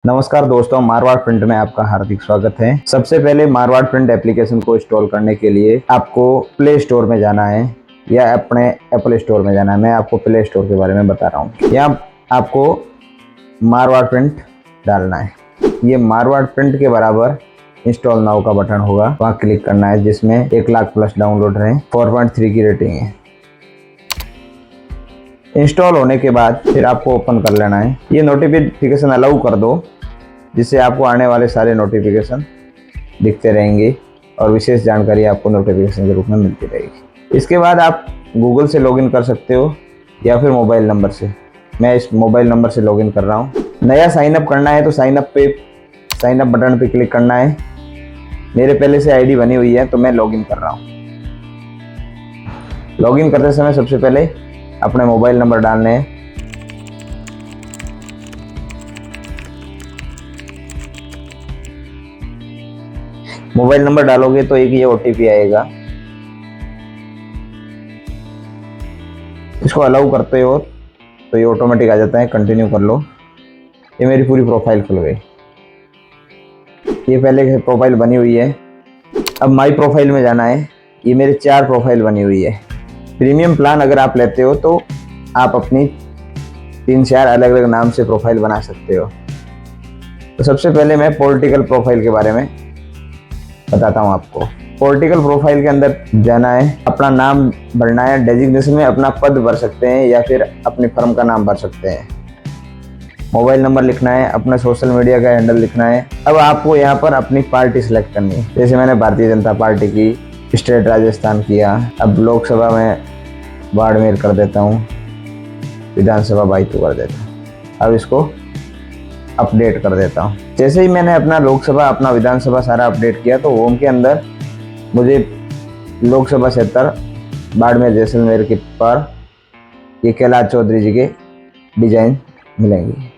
नमस्कार दोस्तों, मारवाड़ प्रिंट में आपका हार्दिक स्वागत है। सबसे पहले मारवाड़ प्रिंट एप्लीकेशन को इंस्टॉल करने के लिए आपको प्ले स्टोर में जाना है या अपने एप्पल स्टोर में जाना है। मैं आपको प्ले स्टोर के बारे में बता रहा हूँ। यहाँ आपको मारवाड़ प्रिंट डालना है। ये मारवाड़ प्रिंट के बराबर इंस्टॉल नाउ का बटन होगा, वहाँ क्लिक करना है, जिसमें 1 लाख प्लस डाउनलोड है, 4.3 की रेटिंग है। इंस्टॉल होने के बाद फिर आपको ओपन कर लेना है। ये नोटिफिकेशन अलाउ कर दो, जिससे आपको आने वाले सारे नोटिफिकेशन दिखते रहेंगे और विशेष जानकारी आपको नोटिफिकेशन के रूप में मिलती रहेगी। इसके बाद आप गूगल से लॉगिन कर सकते हो या फिर मोबाइल नंबर से। मैं इस मोबाइल नंबर से लॉगिन कर रहा हूँ। नया साइनअप करना है तो साइनअप बटन पे क्लिक करना है। मेरे पहले से आईडी बनी हुई है तो मैं लॉगिन कर रहा हूँ। लॉगिन करते समय सबसे पहले अपने मोबाइल नंबर डालने हैं। मोबाइल नंबर डालोगे तो एक ये ओटीपी आएगा, इसको अलाउ करते हो तो ये ऑटोमेटिक आ जाता है। कंटिन्यू कर लो। ये मेरी पूरी प्रोफाइल खुल गई। ये पहले प्रोफाइल बनी हुई है। अब माई प्रोफाइल में जाना है। ये मेरे 4 प्रोफाइल बनी हुई है। प्रीमियम प्लान अगर आप लेते हो तो आप अपनी 3-4 अलग अलग नाम से प्रोफाइल बना सकते हो। तो सबसे पहले मैं पॉलिटिकल प्रोफाइल के बारे में बताता हूँ आपको। पॉलिटिकल प्रोफाइल के अंदर जाना है, अपना नाम भरना है। डेजिग्नेशन में अपना पद भर सकते हैं या फिर अपनी फर्म का नाम भर सकते हैं। मोबाइल नंबर लिखना है, अपना सोशल मीडिया का हैंडल लिखना है। अब आपको यहाँ पर अपनी पार्टी सिलेक्ट करनी है। जैसे मैंने भारतीय जनता पार्टी की, स्टेट राजस्थान किया। अब लोकसभा में बाड़मेर कर देता हूँ, विधानसभा बाईतू कर देता हूँ। अब इसको अपडेट कर देता हूँ। जैसे ही मैंने अपना लोकसभा, अपना विधानसभा सारा अपडेट किया तो होम के अंदर मुझे लोकसभा क्षेत्र बाड़मेर जैसलमेर के पर ये कैलाश चौधरी जी के डिजाइन मिलेंगे।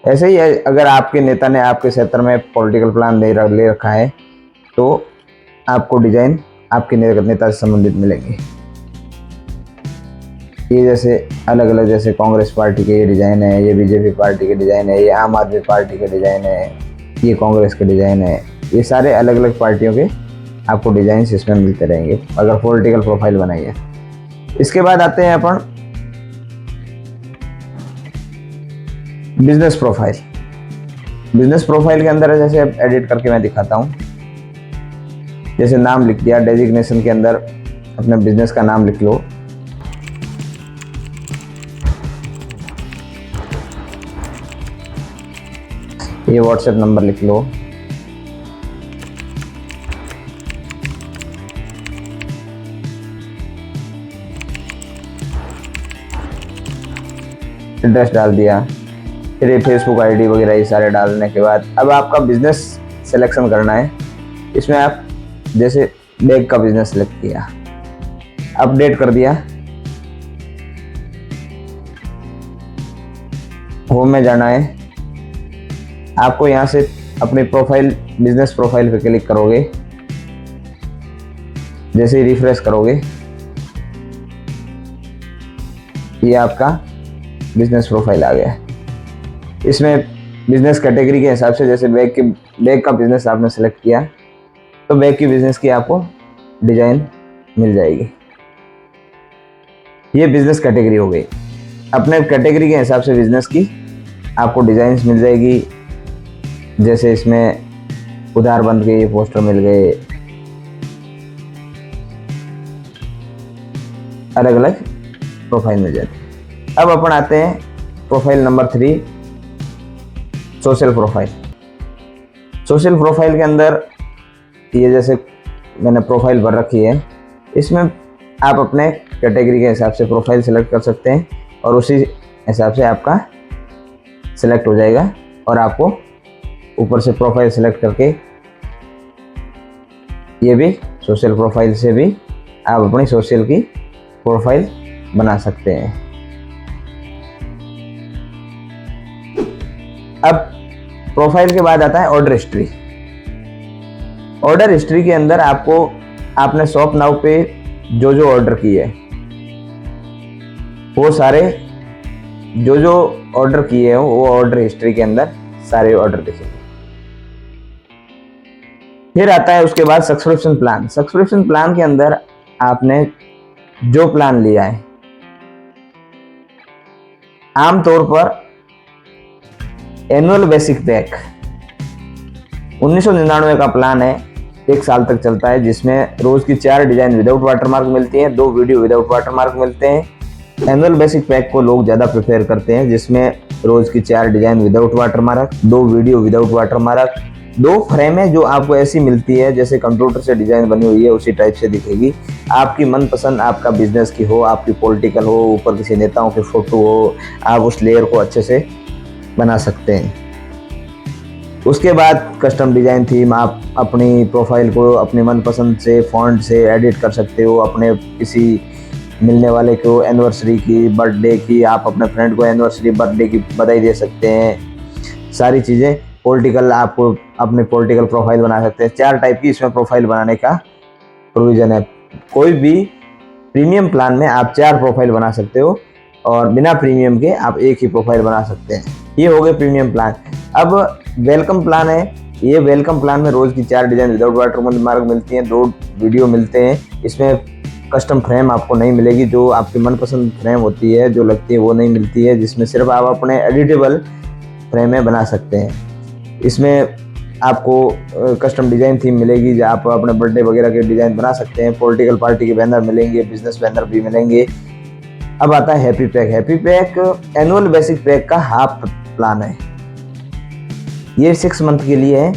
ऐसे ही अगर आपके नेता ने आपके क्षेत्र में पॉलिटिकल प्लान ले रखा है तो आपको डिजाइन आपके नेता से संबंधित मिलेंगे। ये जैसे अलग अलग, जैसे कांग्रेस पार्टी के ये डिज़ाइन है, ये बीजेपी पार्टी के डिज़ाइन है, ये आम आदमी पार्टी के डिज़ाइन है, ये कांग्रेस के डिज़ाइन है। ये सारे अलग अलग पार्टियों के आपको डिज़ाइन इसमें मिलते रहेंगे अगर पॉलिटिकल प्रोफाइल बनाई है। इसके बाद आते हैं अपन बिजनेस प्रोफाइल। बिजनेस प्रोफाइल के अंदर जैसे एडिट करके मैं दिखाता हूँ। जैसे नाम लिख दिया, डेजिग्नेशन के अंदर अपने बिजनेस का नाम लिख लो। ये व्हाट्सएप नंबर लिख लो। एड्रेस डाल दिया। फिर ये फेसबुक आईडी वगैरह ये सारे डालने के बाद अब आपका बिजनेस सिलेक्शन करना है। इसमें आप जैसे बैग का बिजनेस सेलेक्ट किया, अपडेट कर दिया। होम में जाना है। आपको यहाँ से अपनी प्रोफाइल, बिजनेस प्रोफाइल पे क्लिक करोगे। जैसे ही रिफ्रेश करोगे ये आपका बिजनेस प्रोफाइल आ गया। इसमें बिजनेस कैटेगरी के हिसाब से, जैसे बैग का बिजनेस आपने सेलेक्ट किया तो बैग की बिजनेस की आपको डिजाइन मिल जाएगी। ये बिजनेस कैटेगरी हो गई। अपने कैटेगरी के हिसाब से बिजनेस की आपको डिजाइन्स मिल जाएगी। जैसे इसमें उधार बंद के ये पोस्टर मिल गए, अलग अलग प्रोफाइल मिल जाती है। अब अपन आते हैं profile number 3, social profile. Social profile के अंदर ये जैसे मैंने प्रोफाइल भर रखी है, इसमें आप अपने कैटेगरी के हिसाब से प्रोफाइल सेलेक्ट कर सकते हैं और उसी हिसाब से आपका सेलेक्ट हो जाएगा। और आपको ऊपर से प्रोफाइल सेलेक्ट करके ये भी सोशल प्रोफाइल से भी आप अपनी सोशल की प्रोफाइल बना सकते हैं। अब प्रोफाइल के बाद आता है ऑर्डर हिस्ट्री। ऑर्डर हिस्ट्री के अंदर आपने शॉप नाउ पे जो ऑर्डर किए वो सारे जो ऑर्डर किए हो वो ऑर्डर हिस्ट्री के अंदर सारे ऑर्डर दिखेंगे। फिर आता है उसके बाद सब्सक्रिप्शन प्लान। सब्सक्रिप्शन प्लान के अंदर आपने जो प्लान लिया है, आमतौर पर एनुअल बेसिक पैक 1999 का प्लान है, 1 साल तक चलता है, जिसमें रोज की 4 डिजाइन विदाउट वाटरमार्क मिलती हैं, 2 वीडियो विदाउट वाटरमार्क मिलते हैं। एनुअल बेसिक पैक को लोग ज़्यादा प्रेफर करते हैं, जिसमें रोज की 4 design without watermark, 2 video without watermark, 2 फ्रेमें जो आपको ऐसी मिलती है जैसे कंप्यूटर से डिजाइन बनी हुई है उसी टाइप से दिखेगी। आपकी मनपसंद, आपका बिजनेस की हो, आपकी पॉलिटिकल हो, ऊपर किसी नेताओं की फोटो हो, आप उस लेयर को अच्छे से बना सकते हैं। उसके बाद कस्टम डिजाइन थीम, आप अपनी प्रोफाइल को अपनी मनपसंद से फॉन्ट से एडिट कर सकते हो। अपने किसी मिलने वाले को एनिवर्सरी की, बर्थडे की, आप अपने फ्रेंड को एनिवर्सरी बर्थडे की बधाई दे सकते हैं। सारी चीज़ें पॉलिटिकल, आपको अपने पॉलिटिकल प्रोफाइल बना सकते हैं। 4 टाइप की इसमें प्रोफाइल बनाने का प्रोविज़न है। कोई भी प्रीमियम प्लान में आप 4 प्रोफाइल बना सकते हो और बिना प्रीमियम के आप एक ही प्रोफाइल बना सकते हैं। ये हो गए प्रीमियम प्लान। अब वेलकम प्लान है। ये वेलकम प्लान में रोज की 4 डिजाइन विदाउट वाटरमार्क मिलती हैं, 2 वीडियो मिलते हैं। इसमें कस्टम फ्रेम आपको नहीं मिलेगी, जो आपकी मनपसंद फ्रेम होती है जो लगती है वो नहीं मिलती है, जिसमें सिर्फ आप अपने एडिटेबल फ्रेमें बना सकते हैं। इसमें आपको कस्टम डिज़ाइन थीम मिलेगी, जो आप अपने बर्थडे वगैरह के डिज़ाइन बना सकते हैं। पॉलिटिकल पार्टी के बैनर मिलेंगे, बिजनेस बैनर भी मिलेंगे। अब आता है happy pack. Happy pack annual basic pack का हाफ प्लान है। ये 6 मंथ के लिए है।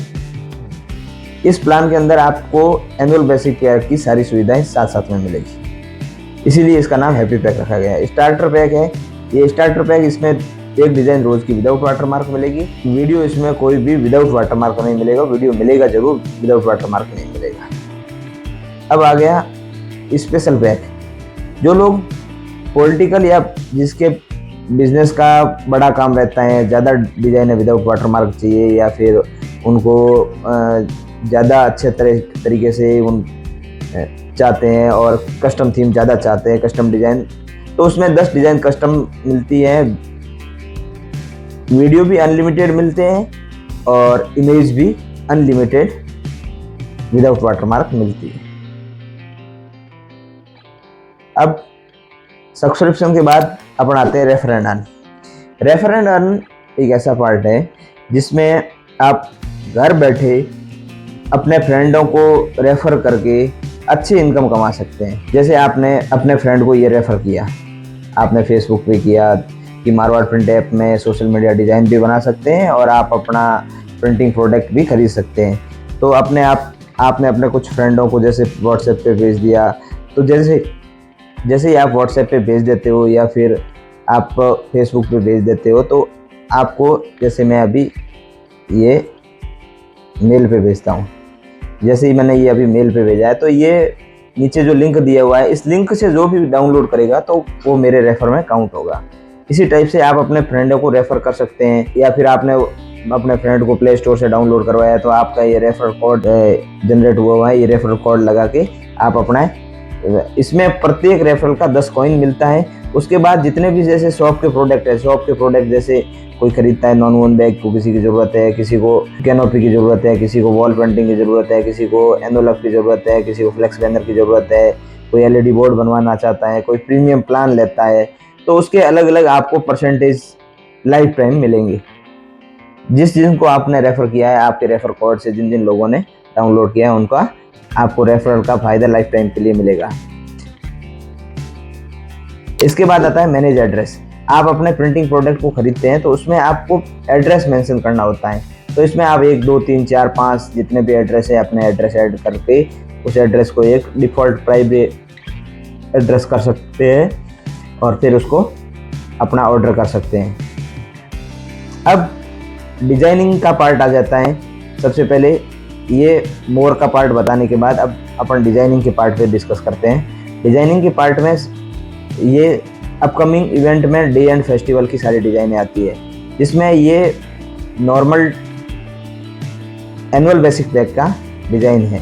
इस प्लान के अंदर आपको एनुअल बेसिक पैक की सारी सुविधाएं साथ साथ में मिलेगी, इसीलिए इसका नाम हैप्पी पैक रखा गया है। स्टार्टर पैक है। ये स्टार्टर पैक, इसमें एक डिज़ाइन रोज की विदाउट वाटरमार्क मिलेगी। वीडियो इसमें कोई भी विदाउट वाटरमार्क नहीं मिलेगा, वीडियो मिलेगा जरूर, विदाउट वाटरमार्क नहीं मिलेगा। अब आ गया स्पेशल पैक। जो लोग पॉलिटिकल या जिसके बिजनेस का बड़ा काम रहता है, ज़्यादा डिज़ाइन है विदाउट वाटरमार्क चाहिए, या फिर उनको ज़्यादा अच्छे तरीके से उन चाहते हैं और कस्टम थीम ज़्यादा चाहते हैं, कस्टम डिज़ाइन, तो उसमें 10 डिज़ाइन कस्टम मिलती है। वीडियो भी अनलिमिटेड मिलते हैं और इमेज भी अनलिमिटेड विदाउट वाटरमार्क मिलती है। अब सब्सक्रिप्शन के बाद अपन आते हैं refer and earn. Refer and earn एक ऐसा पार्ट है जिसमें आप घर बैठे अपने फ्रेंडों को रेफ़र करके अच्छी इनकम कमा सकते हैं। जैसे आपने अपने फ्रेंड को ये रेफ़र किया, आपने फेसबुक पे किया कि मारवाड़ प्रिंट ऐप में सोशल मीडिया डिज़ाइन भी बना सकते हैं और आप अपना प्रिंटिंग प्रोडक्ट भी खरीद सकते हैं। तो आपने अपने कुछ फ्रेंडों को जैसे व्हाट्सएप पे भेज दिया, तो जैसे ही आप व्हाट्सएप पे भेज देते हो या फिर आप फेसबुक पे भेज देते हो, तो आपको, जैसे मैं अभी ये मेल पे भेजता हूँ, जैसे ही मैंने ये अभी मेल पे भेजा है, तो ये नीचे जो लिंक दिया हुआ है, इस लिंक से जो भी डाउनलोड करेगा तो वो मेरे रेफर में काउंट होगा। इसी टाइप से आप अपने फ्रेंडों को रेफ़र कर सकते हैं, या फिर आपने अपने फ्रेंड को प्ले स्टोर से डाउनलोड करवाया तो आपका ये रेफर कोड जनरेट हुआ है, ये रेफर कोड लगा के आप अपना, इसमें प्रत्येक रेफरल का 10 कॉइन मिलता है। उसके बाद जितने भी जैसे शॉप के प्रोडक्ट है, शॉप के प्रोडक्ट जैसे कोई खरीदता है, नॉन वोन बैग को किसी की ज़रूरत है, किसी को कैनोपी की ज़रूरत है, किसी को वॉल पेंटिंग की ज़रूरत है, किसी को एनोलफ की ज़रूरत है, किसी को फ्लेक्स बैनर की ज़रूरत है, कोई एलईडी बोर्ड बनवाना चाहता है, कोई प्रीमियम प्लान लेता है, तो उसके अलग अलग आपको परसेंटेज लाइफ टाइम मिलेंगे। जिनको आपने रेफ़र किया है, आपके रेफ़र कोड से जिन लोगों ने डाउनलोड किया है, उनका आपको रेफरल का फ़ायदा लाइफ टाइम के लिए मिलेगा। इसके बाद आता है मैनेज एड्रेस। आप अपने प्रिंटिंग प्रोडक्ट को खरीदते हैं तो उसमें आपको एड्रेस मेंशन करना होता है। तो इसमें आप 1, 2, 3, 4, 5 जितने भी एड्रेस है, अपने एड्रेस ऐड करके उस एड्रेस को एक डिफ़ॉल्ट प्राइवेट एड्रेस कर सकते हैं और फिर उसको अपना ऑर्डर कर सकते हैं। अब डिजाइनिंग का पार्ट आ जाता है। सबसे पहले ये मोर का पार्ट बताने के बाद अब अपन डिजाइनिंग के पार्ट पे डिस्कस करते हैं। डिजाइनिंग के पार्ट में ये अपकमिंग इवेंट में डे एंड फेस्टिवल की सारी डिज़ाइनें आती है, जिसमें ये नॉर्मल एनुअल बेसिक पैक का डिज़ाइन है।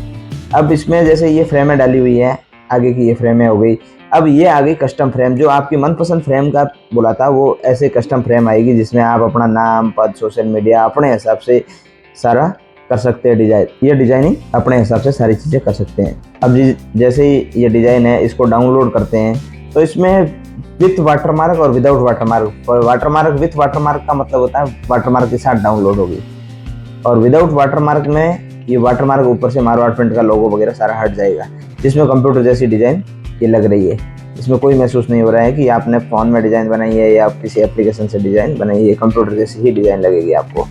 अब इसमें जैसे ये फ्रेमें डाली हुई है, आगे की ये फ्रेमें हो गई। अब ये आ गई कस्टम फ्रेम, जो आपकी मनपसंद फ्रेम का बोला था वो ऐसे कस्टम फ्रेम आएगी जिसमें आप अपना नाम, पद, सोशल मीडिया अपने हिसाब से सारा कर सकते हैं डिजाइन। ये डिजाइनिंग अपने हिसाब से सारी चीज़ें कर सकते हैं। अब जैसे ही ये डिजाइन है, इसको डाउनलोड करते हैं तो इसमें विथ वाटरमार्क और without watermark, watermark with watermark का मतलब होता है वाटरमार्क के साथ डाउनलोड होगी, और विदाउट वाटरमार्क में ये वाटरमार्क ऊपर से मारवाड़ प्रिंट का लोगो वगैरह सारा हट जाएगा, जिसमें कंप्यूटर जैसी डिजाइन ये लग रही है। इसमें कोई महसूस नहीं हो रहा है कि आपने फ़ोन में डिज़ाइन बनाई है या आप किसी एप्लीकेशन से डिज़ाइन बनाई है, कंप्यूटर जैसी ही डिज़ाइन लगेगी आपको।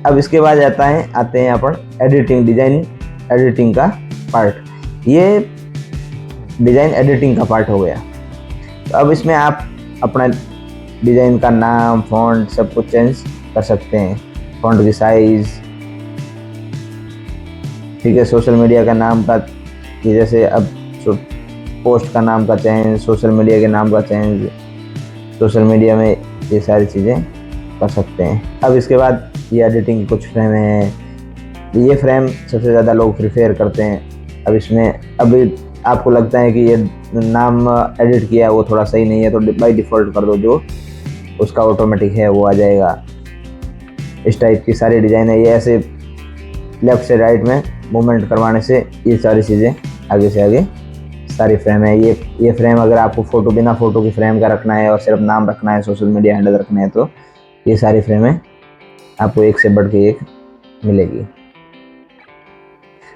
अब इसके बाद आते हैं अपन एडिटिंग, डिज़ाइन एडिटिंग का पार्ट। ये डिज़ाइन एडिटिंग का पार्ट हो गया। तो अब इसमें आप अपना डिज़ाइन का नाम, फ़ॉन्ट सब कुछ चेंज कर सकते हैं, फ़ॉन्ट की साइज़, ठीक है। सोशल मीडिया का नाम का ये जैसे अब पोस्ट का नाम का चेंज, सोशल मीडिया के नाम का चेंज, सोशल मीडिया में ये सारी चीज़ें कर सकते हैं। अब इसके बाद ये एडिटिंग की कुछ फ्रेम हैं। ये फ्रेम सबसे ज़्यादा लोग प्रिफेयर करते हैं। अब इसमें अभी आपको लगता है कि ये नाम एडिट किया है वो थोड़ा सही नहीं है, तो बाय डिफ़ॉल्ट कर दो, जो उसका ऑटोमेटिक है वो आ जाएगा। इस टाइप की सारी डिज़ाइन है। ये ऐसे लेफ़्ट से राइट में मूवमेंट करवाने से ये सारी चीज़ें आगे से आगे सारी फ्रेम है। ये फ्रेम अगर आपको बिना फ़ोटो की फ्रेम का रखना है और सिर्फ नाम रखना है, सोशल मीडिया हैंडल रखना है, तो ये सारी फ्रेमें आपको एक से बढ़ के एक मिलेगी।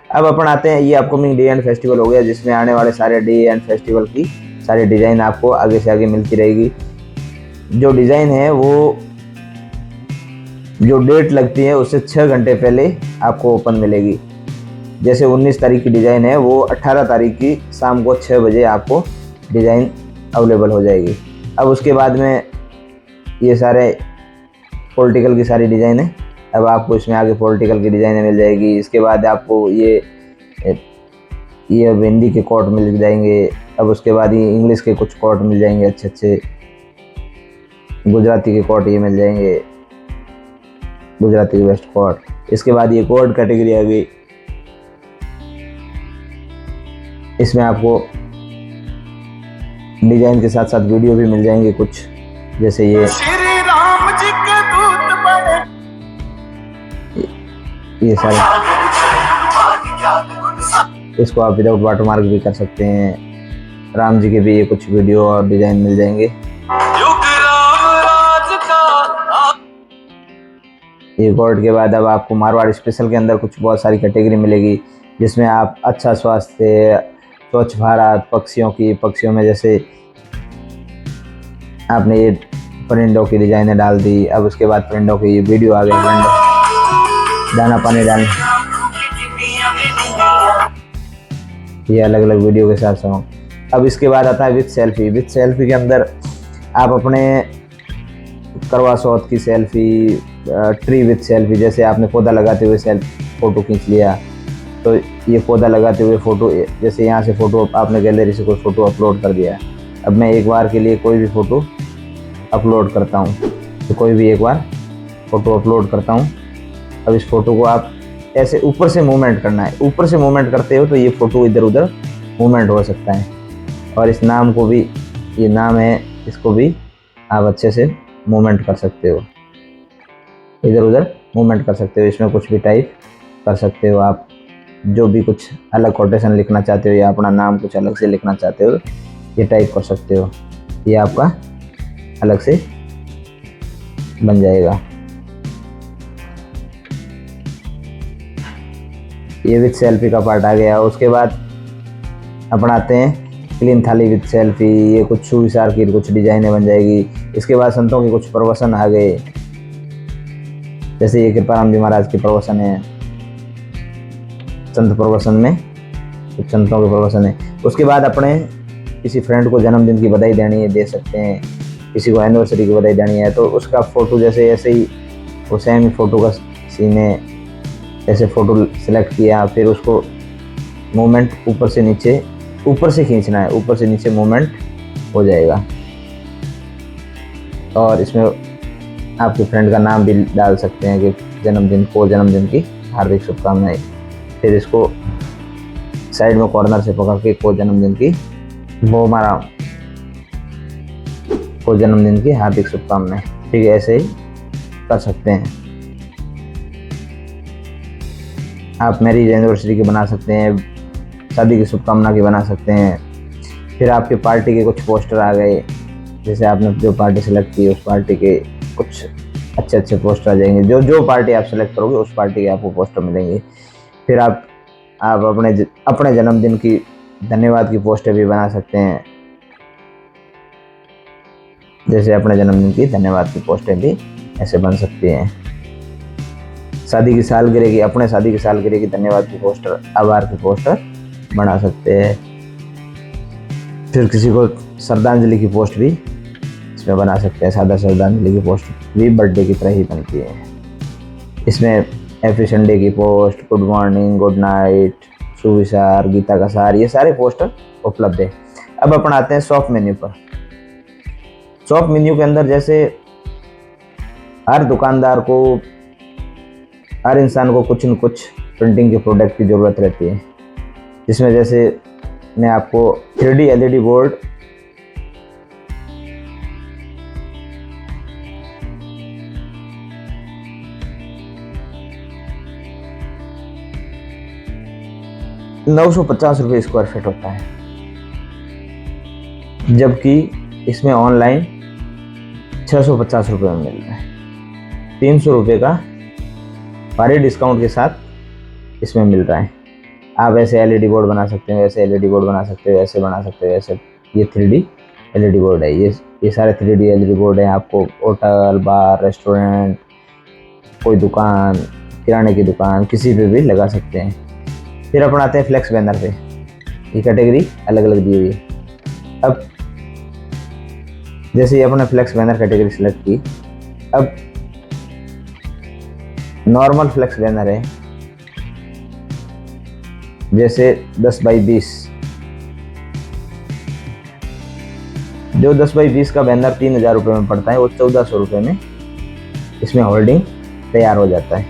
अब अपन आते हैं, ये अपकमिंग डे एंड फेस्टिवल हो गया, जिसमें आने वाले सारे डे एंड फेस्टिवल की सारी डिज़ाइन आपको आगे से आगे मिलती रहेगी। जो डिज़ाइन है वो जो डेट लगती है उससे 6 घंटे पहले आपको ओपन मिलेगी। जैसे 19 तारीख की डिज़ाइन है, वो 18 तारीख की शाम को 6 बजे आपको डिज़ाइन अवेलेबल हो जाएगी। अब उसके बाद में ये सारे पॉलिटिकल की सारी डिज़ाइन है। अब आपको इसमें आगे पॉलिटिकल की डिज़ाइनें मिल जाएगी। इसके बाद आपको ये अब हिंदी के कोट मिल जाएंगे। अब उसके बाद ये इंग्लिश के कुछ कोट मिल जाएंगे अच्छे, गुजराती के कोट ये मिल जाएंगे, गुजराती के बेस्ट कोट। इसके बाद ये कोड कैटेगरी आ गई। इसमें आपको डिज़ाइन के साथ साथ वीडियो भी मिल जाएंगे कुछ, जैसे ये सारे। इसको आप विदाउट वाटरमार्क भी कर सकते हैं। राम जी के भी ये कुछ वीडियो और डिज़ाइन मिल जाएंगे। ये कोड के बाद अब आपको मारवाड़ स्पेशल के अंदर कुछ बहुत सारी कैटेगरी मिलेगी, जिसमें आप अच्छा स्वास्थ्य, स्वच्छ भारत, पक्षियों में जैसे आपने ये परिंदों की डिज़ाइनें डाल दी। अब उसके बाद परिंदों की ये वीडियो आ गई, दाना पानी डालने, ये अलग अलग वीडियो के साथ सॉन्ग। अब इसके बाद आता है विथ सेल्फी। विथ सेल्फी के अंदर आप अपने करवा चौथ की सेल्फी, ट्री विथ सेल्फी, जैसे आपने पौधा लगाते हुए फ़ोटो खींच लिया, तो ये पौधा लगाते हुए फ़ोटो, जैसे यहाँ से फ़ोटो आपने गैलरी से कोई फ़ोटो अपलोड कर दिया। अब मैं एक बार के लिए कोई भी फ़ोटो अपलोड करता हूँ, तो कोई भी एक बार फ़ोटो अपलोड करता हूँ। अब इस फ़ोटो को आप ऐसे ऊपर से मूवमेंट करना है। ऊपर से मूवमेंट करते हो तो ये फ़ोटो इधर उधर मूवमेंट हो सकता है। और इस नाम को भी, ये नाम है, इसको भी आप अच्छे से मूवमेंट कर सकते हो, इधर उधर मूवमेंट कर सकते हो। इसमें कुछ भी टाइप कर सकते हो आप, जो भी कुछ अलग कोटेशन लिखना चाहते हो या अपना नाम कुछ अलग से लिखना चाहते हो, ये टाइप कर सकते हो। ये आपका अलग से बन जाएगा। ये विथ सेल्फी का पार्ट आ गया। उसके बाद अपन आते हैं क्लीन थाली विथ सेल्फी। ये कुछ सुविचार की कुछ डिजाइनें बन जाएगी। इसके बाद संतों के कुछ प्रवचन आ गए, जैसे ये कृपाराम जी महाराज के प्रवचन है, संत प्रवचन में कुछ संतों के प्रवचन है। उसके बाद अपने किसी फ्रेंड को जन्मदिन की बधाई देनी है, दे सकते हैं। किसी को एनिवर्सरी की बधाई देनी है, तो उसका फ़ोटो जैसे ऐसे ही वो सेम ही फ़ोटो का सीन है, ऐसे फ़ोटो सेलेक्ट किया, फिर उसको मूवमेंट ऊपर से खींचना है, ऊपर से नीचे मूवमेंट हो जाएगा। और इसमें आपके फ्रेंड का नाम भी डाल सकते हैं कि जन्मदिन की हार्दिक शुभकामनाएं। फिर इसको साइड में कॉर्नर से पकड़ के को जन्मदिन की हार्दिक शुभकामनाएं। ठीक है, ऐसे ही कर सकते हैं। आप मैरिज एनिवर्सरी की बना सकते हैं, शादी की शुभकामना की बना सकते हैं। फिर आपके पार्टी के कुछ पोस्टर आ गए, जैसे आपने जो पार्टी सेलेक्ट की उस पार्टी के कुछ अच्छे पोस्टर आ जाएंगे। जो पार्टी आप सेलेक्ट करोगे उस पार्टी के आपको पोस्टर मिलेंगे। फिर आप अपने जन्मदिन की धन्यवाद की पोस्टर भी बना सकते हैं। जैसे अपने जन्मदिन की धन्यवाद की पोस्टर भी ऐसे बन सकती हैं। अपने शादी की सालगिरह की धन्यवाद की पोस्टर, आभार की पोस्टर बना सकते हैं। फिर किसी को श्रद्धांजलि की पोस्ट भी इसमें बना सकते हैं। सादा श्रद्धांजलि की पोस्ट भी बर्थडे की तरह ही बनती है। इसमें हैप्पी संडे की post, good morning, good night, सुविचार, गीता का सार, ये सारे पोस्टर उपलब्ध है। अब अपन आते हैं सॉफ्ट मेन्यू पर। सॉफ्ट मेन्यू के अंदर जैसे हर दुकानदार को, हर इंसान को कुछ न कुछ प्रिंटिंग के प्रोडक्ट की ज़रूरत रहती है, जिसमें जैसे मैं आपको 3D LED board, ₹950 square feet होता है, जबकि इसमें ऑनलाइन ₹650 में मिल रहा है। ₹300 का भारी डिस्काउंट के साथ इसमें मिल रहा है। आप ऐसे LED बोर्ड बना सकते हो, ऐसे LED बोर्ड बना सकते हो, ऐसे बना सकते हो, ऐसे। ये 3D LED बोर्ड है। ये सारे 3D LED बोर्ड हैं। आपको होटल, बार, रेस्टोरेंट, कोई दुकान, किराने की दुकान, किसी पे भी लगा सकते हैं। फिर अपन आते हैं फ्लेक्स बैनर पे। ये कैटेगरी अलग अलग दी हुई है। अब जैसे ही अपने फ्लेक्स बैनर कैटेगरी सेलेक्ट की, अब नॉर्मल फ्लेक्स बैनर है, जैसे 10x20। जो 10x20 का बैनर ₹3000 में पड़ता है, वो ₹1400 में इसमें होल्डिंग तैयार हो जाता है।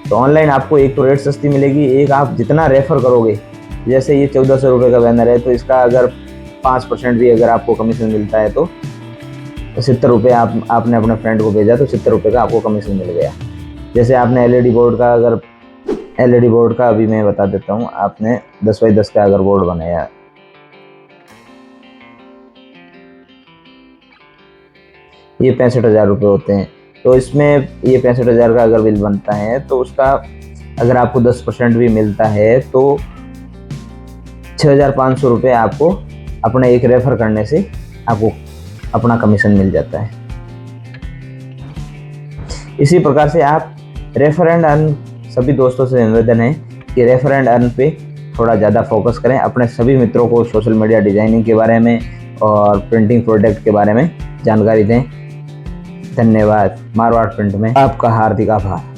तो ऑनलाइन आपको एक तो रेट सस्ती मिलेगी, एक आप जितना रेफर करोगे, जैसे ये ₹1400 का बैनर है, तो इसका अगर 5% भी अगर आपको कमीशन मिलता है तो ₹70 आपने अपने फ्रेंड को भेजा तो ₹70 का आपको कमीशन मिल गया। जैसे आपने LED बोर्ड का अभी मैं बता देता हूँ। आपने 10x10 का अगर बोर्ड बनाया, ये ₹65,000 होते हैं। तो इसमें ये 65,000 का अगर बिल बनता है, तो उसका अगर आपको 10% भी मिलता है तो ₹6,500 आपको अपने एक रेफर करने से आपको अपना कमीशन मिल जाता है। इसी प्रकार से आप रेफर एंड अर्न, सभी दोस्तों से निवेदन है कि रेफर एंड अर्न पे थोड़ा ज़्यादा फोकस करें। अपने सभी मित्रों को सोशल मीडिया डिजाइनिंग के बारे में और प्रिंटिंग प्रोडक्ट के बारे में जानकारी दें। धन्यवाद। मारवाड़ प्रिंट में आपका हार्दिक आभार।